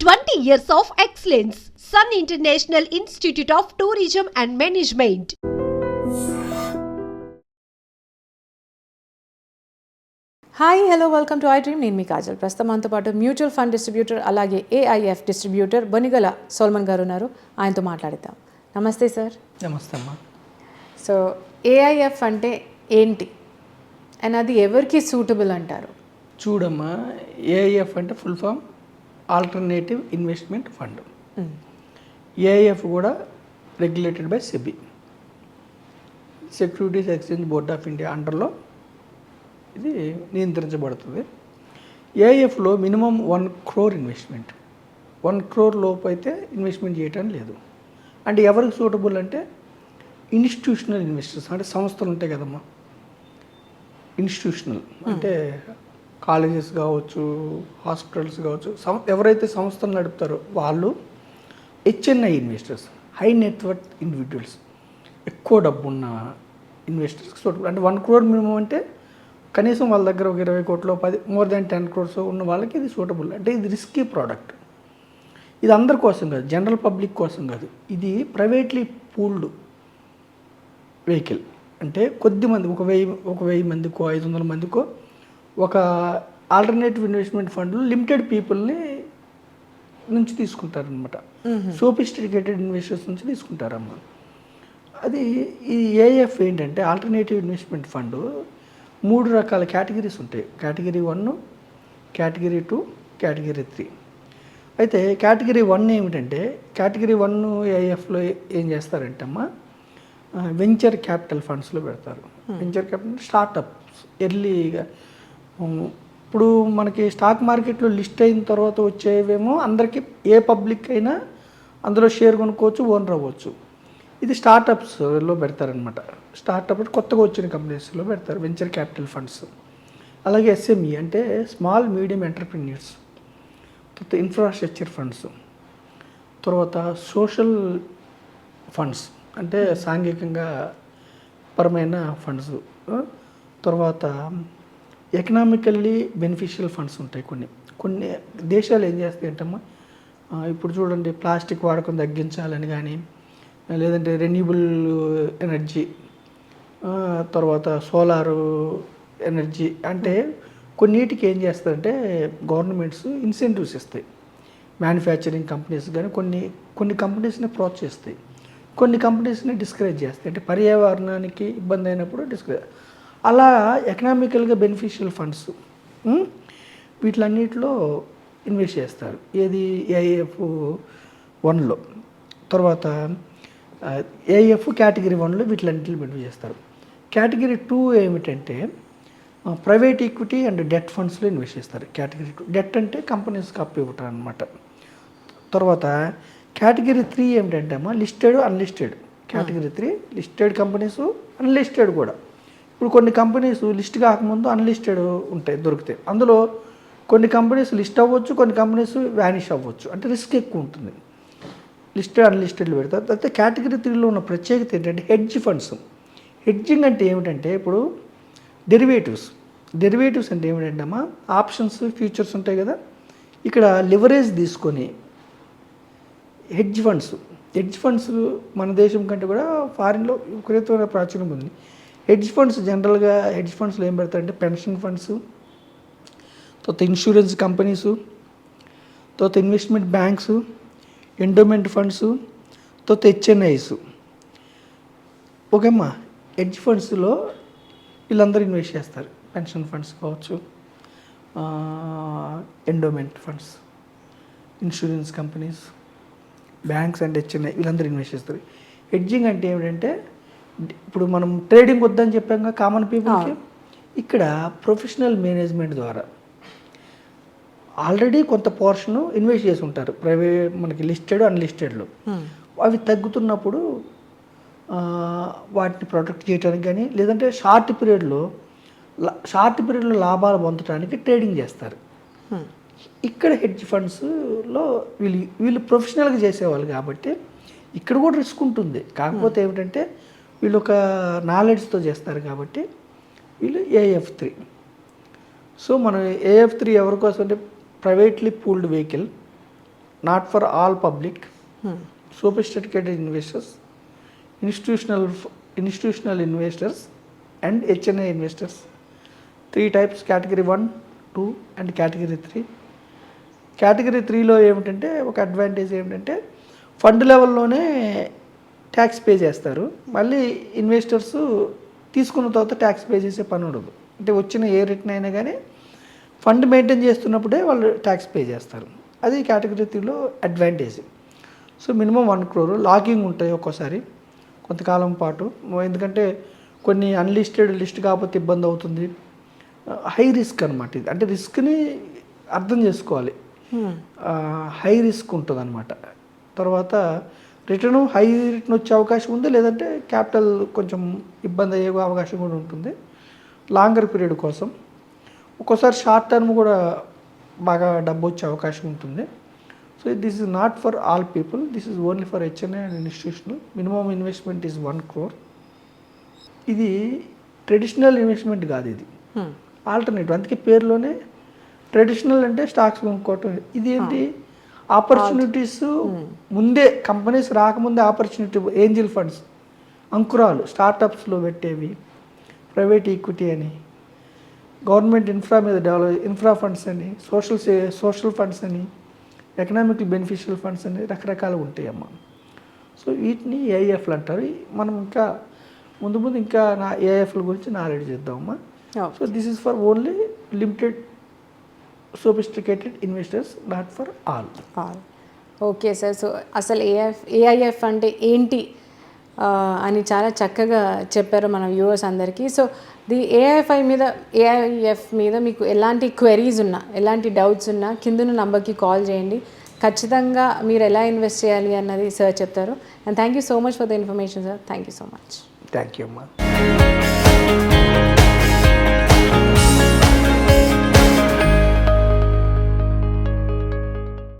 20 years of excellence. Sun International Institute of Tourism and Management. Hi hello welcome to I dream. నేను మీ కాజల్. ప్రస్తుతం మనతో పాటు mutual fund distributor అలాగే AIF distributor Bonigala Solomon గారు ఉన్నారు. ఆయనతో మాట్లాడతాం. నమస్తే సార్. నమస్తే అమ్మా. సో ఏఐఎఫ్ అంటే ఏంటి అండ్ అది ఎవరికి సూటబుల్ అంటారు? చూడమ్మా, ఏఐఎఫ్ అంటే full form alternative investment fund. AIF కూడా regulated by SEBI, Securities Exchange Board of India అండర్లో ఇది నియంత్రించబడుతుంది. ఏఐఎఫ్లో మినిమం 1 crore ఇన్వెస్ట్మెంట్, 1 crore లోపు అయితే ఇన్వెస్ట్మెంట్ చేయటం లేదు. అంటే ఎవరికి సూటబుల్ అంటే ఇన్స్టిట్యూషనల్ ఇన్వెస్టర్స్, అంటే సంస్థలు ఉంటాయి కదమ్మా, ఇన్స్టిట్యూషనల్ అంటే కాలేజెస్ కావచ్చు, హాస్పిటల్స్ కావచ్చు, ఎవరైతే సంస్థలు నడుపుతారో వాళ్ళు, HNI investors, high net worth individuals, ఎక్కువ డబ్బు ఉన్న ఇన్వెస్టర్స్కి సూటబుల్. అంటే 1 crore మినిమం అంటే కనీసం వాళ్ళ దగ్గర ఒక 20 కోట్లు, 10 దాన్ 10 crores ఉన్న వాళ్ళకి ఇది సూటబుల్. అంటే ఇది రిస్కీ ప్రోడక్ట్. ఇది అందరి కోసం కాదు, జనరల్ పబ్లిక్ కోసం కాదు. ఇది ప్రైవేట్లీ పూల్డ్ వెహికల్. అంటే కొద్ది మంది, ఒక 1000 మందికో 500 మందికో ఒక ఆల్టర్నేటివ్ ఇన్వెస్ట్మెంట్ ఫండ్లు లిమిటెడ్ పీపుల్ని నుంచి తీసుకుంటారనమాట. సోఫిస్టికేటెడ్ ఇన్వెస్టర్స్ నుంచి తీసుకుంటారమ్మా. అది ఈ ఏఎఫ్ ఏంటంటే ఆల్టర్నేటివ్ ఇన్వెస్ట్మెంట్ ఫండ్ 3 రకాల కేటగిరీస్ ఉంటాయి. Category 1, category 2, category 3. అయితే కేటగిరీ 1 ఏమిటంటే, కేటగిరీ 1 ఏఎఫ్లో ఏం చేస్తారంటే అమ్మా, వెంచర్ క్యాపిటల్ ఫండ్స్లో పెడతారు. వెంచర్ క్యాపిటల్ స్టార్టప్స్ ఎర్లీగా. ఇప్పుడు మనకి స్టాక్ మార్కెట్లో లిస్ట్ అయిన తర్వాత వచ్చేవేమో అందరికీ, ఏ పబ్లిక్ అయినా అందులో షేర్ కొనుక్కోవచ్చు, ఓనర్ అవ్వచ్చు. ఇది స్టార్టప్స్లో పెడతారనమాట. స్టార్టప్ కొత్తగా వచ్చిన కంపెనీస్లో పెడతారు వెంచర్ క్యాపిటల్ ఫండ్స్. అలాగే ఎస్ఎంఈ అంటే స్మాల్ మీడియం ఎంటర్ప్రెన్యూర్స్, తర్వాత ఇన్ఫ్రాస్ట్రక్చర్ ఫండ్స్, తర్వాత సోషల్ ఫండ్స్ అంటే సాంఘికంగా పరమైన ఫండ్స్, తర్వాత ఎకనామికల్లీ బెనిఫిషియల్ ఫండ్స్ ఉంటాయి. కొన్ని దేశాలు ఏం చేస్తాయి అంటమ్మా, ఇప్పుడు చూడండి, ప్లాస్టిక్ వాడకం తగ్గించాలని కానీ, లేదంటే రెన్యూబుల్ ఎనర్జీ, తర్వాత సోలారు ఎనర్జీ, అంటే కొన్నిటికి ఏం చేస్తారంటే గవర్నమెంట్స్ ఇన్సెంటివ్స్ ఇస్తాయి. మ్యానుఫ్యాక్చరింగ్ కంపెనీస్ కానీ కొన్ని కంపెనీస్ని ప్రోత్సహిస్తాయి, కొన్ని కంపెనీస్ని డిస్కరేజ్ చేస్తాయి. అంటే పర్యావరణానికి ఇబ్బంది అయినప్పుడు డిస్కరేజ్. అలా ఎకనామికల్గా బెనిఫిషియల్ ఫండ్స్ వీటిలన్నిటిలో ఇన్వెస్ట్ చేస్తారు. ఏది ఏఐఎఫ్ 1లో. తర్వాత ఏఎఫ్ కేటగిరీ 1లో వీటిలన్నింటిలో ఇన్వెస్ట్ చేస్తారు. కేటగిరీ 2 ఏమిటంటే ప్రైవేట్ ఈక్విటీ అండ్ డెట్ ఫండ్స్లో ఇన్వెస్ట్ చేస్తారు. కేటగిరీ 2 డెట్ అంటే కంపెనీస్కి అప్పు ఇవ్వటం అనమాట. తర్వాత కేటగిరీ 3 ఏమిటంటే అమ్మా, listed unlisted. Category 3 listed companies, unlisted కూడా. ఇప్పుడు కొన్ని కంపెనీస్ లిస్ట్ కాకముందు అన్లిస్టెడ్ ఉంటాయి, దొరుకుతాయి. అందులో కొన్ని కంపెనీస్ లిస్ట్ అవ్వచ్చు, కొన్ని కంపెనీస్ వ్యానిష్ అవ్వచ్చు. అంటే రిస్క్ ఎక్కువ ఉంటుంది. లిస్టెడ్ అన్లిస్టెడ్లు పెడతారు. అయితే కేటగిరీ 3లో ఉన్న ప్రత్యేకత ఏంటంటే హెడ్జ్ ఫండ్స్. హెడ్జింగ్ అంటే ఏమిటంటే, ఇప్పుడు డెరివేటివ్స్ అంటే ఏమిటంటే అమ్మా, ఆప్షన్స్, ఫ్యూచర్స్ ఉంటాయి కదా, ఇక్కడ లివరేజ్ తీసుకొని హెడ్జ్ ఫండ్స్ మన దేశం కంటే కూడా ఫారిన్లో విపరీతమైన ప్రాచుర్యం ఉంది. హెడ్జ్ ఫండ్స్ జనరల్గా హెడ్జ్ ఫండ్స్లో ఏం పెడతారంటే పెన్షన్ ఫండ్స్, తర్వాత ఇన్సూరెన్స్ కంపెనీసు, తర్వాత ఇన్వెస్ట్మెంట్ బ్యాంక్స్, ఎండోమెంట్ ఫండ్స్, తర్వాత హెచ్ఎన్ఐస్. ఓకేమ్మా, హెడ్జ్ ఫండ్స్లో వీళ్ళందరూ ఇన్వెస్ట్ చేస్తారు. పెన్షన్ ఫండ్స్ కావచ్చు, endowment funds, insurance companies, banks and HNI వీళ్ళందరూ ఇన్వెస్ట్ చేస్తారు. హెడ్జింగ్ అంటే ఏమిటంటే, ఇప్పుడు మనం ట్రేడింగ్ వద్దని చెప్పాక కామన్ పీపుల్కి, ఇక్కడ ప్రొఫెషనల్ మేనేజ్మెంట్ ద్వారా ఆల్రెడీ కొంత పోర్షన్ ఇన్వెస్ట్ చేసి ఉంటారు ప్రైవేట్, మనకి లిస్టెడ్ అన్లిస్టెడ్లో. అవి తగ్గుతున్నప్పుడు వాటిని ప్రొటెక్ట్ చేయడానికి కానీ, లేదంటే షార్ట్ పీరియడ్లో లాభాలు పొందడానికి ట్రేడింగ్ చేస్తారు. ఇక్కడ హెడ్జ్ ఫండ్స్లో వీళ్ళు ప్రొఫెషనల్గా చేసేవాళ్ళు కాబట్టి ఇక్కడ కూడా రిస్క్ ఉంటుంది. కాకపోతే ఏమిటంటే వీళ్ళు ఒక నాలెడ్జ్తో చేస్తారు కాబట్టి వీళ్ళు ఏఎఫ్3. సో మనం ఏఎఫ్3 ఎవరి కోసం అంటే privately pooled vehicle, not for all public, sophisticated investors, institutional investors and HNI investors. 3 types, category 1, 2 and category 3. Category 3లో ఏమిటంటే ఒక అడ్వాంటేజ్ ఏమిటంటే ఫండ్ లెవెల్లోనే ట్యాక్స్ పే చేస్తారు. మళ్ళీ ఇన్వెస్టర్స్ తీసుకున్న తర్వాత ట్యాక్స్ పే చేసే పని ఉండదు. అంటే వచ్చిన ఏ రిటర్న్ అయినా కానీ ఫండ్ మెయింటైన్ చేస్తున్నప్పుడే వాళ్ళు ట్యాక్స్ పే చేస్తారు. అది కేటగిరీ 3లో advantage. So minimum 1 crore locking ఉంటాయి ఒక్కోసారి కొంతకాలం పాటు, ఎందుకంటే కొన్ని అన్లిస్టెడ్ లిస్ట్ కాకపోతే ఇబ్బంది అవుతుంది. హై రిస్క్ అనమాట ఇది, అంటే రిస్క్ని అర్థం చేసుకోవాలి. హై రిస్క్ ఉంటుంది అనమాట. తర్వాత హై రిటర్న్ వచ్చే అవకాశం ఉంది, లేదంటే క్యాపిటల్ కొంచెం ఇబ్బంది అయ్యే అవకాశం కూడా ఉంటుంది లాంగర్ పీరియడ్ కోసం. ఒక్కోసారి షార్ట్ టర్మ్ కూడా బాగా డబ్బు వచ్చే అవకాశం ఉంటుంది. So this is not for all people, this is only for HNI and institutional. Minimum investment is 1 crore. ఇది ట్రెడిషనల్ ఇన్వెస్ట్మెంట్ కాదు, ఇది ఆల్టర్నేటివ్. అందుకే పేరులోనే ట్రెడిషనల్ అంటే స్టాక్స్ కొనుక్కోవటం. ఇది ఏంటి, ఆపర్చునిటీస్ ముందే కంపెనీస్ రాకముందే ఆపర్చునిటీ, ఏంజిల్ ఫండ్స్, అంకురాలు స్టార్టప్స్లో పెట్టేవి, ప్రైవేట్ ఈక్విటీ అని, గవర్నమెంట్ ఇన్ఫ్రా మీద ఇన్ఫ్రా ఫండ్స్ అని, సోషల్ ఫండ్స్ అని, ఎకనామిక్ బెనిఫిషియల్ ఫండ్స్ అని రకరకాలు ఉంటాయమ్మా. సో వీటిని ఏఐఎఫ్లు అంటారు. మనం ఇంకా ముందు ఇంకా ఏఐఎఫ్ల గురించి నాలెడ్జ్ చేద్దామమ్మా. So this is for only limited sophisticated investors, not for all. Okay sir. So అసలు ఏఐఎఫ్ అంటే ఏంటి అని చాలా చక్కగా చెప్పారు మన వ్యూవర్స్ అందరికీ. సో ఏఐఎఫ్ మీద మీకు ఎలాంటి క్వెరీస్ ఉన్నా, ఎలాంటి డౌట్స్ ఉన్నా కిందన్న నంబర్కి కాల్ చేయండి. ఖచ్చితంగా మీరు ఎలా ఇన్వెస్ట్ చేయాలి అన్నది సార్ చెప్తారు. And thank you so much for the information sir. Thank you so much. Thank you అమ్మా.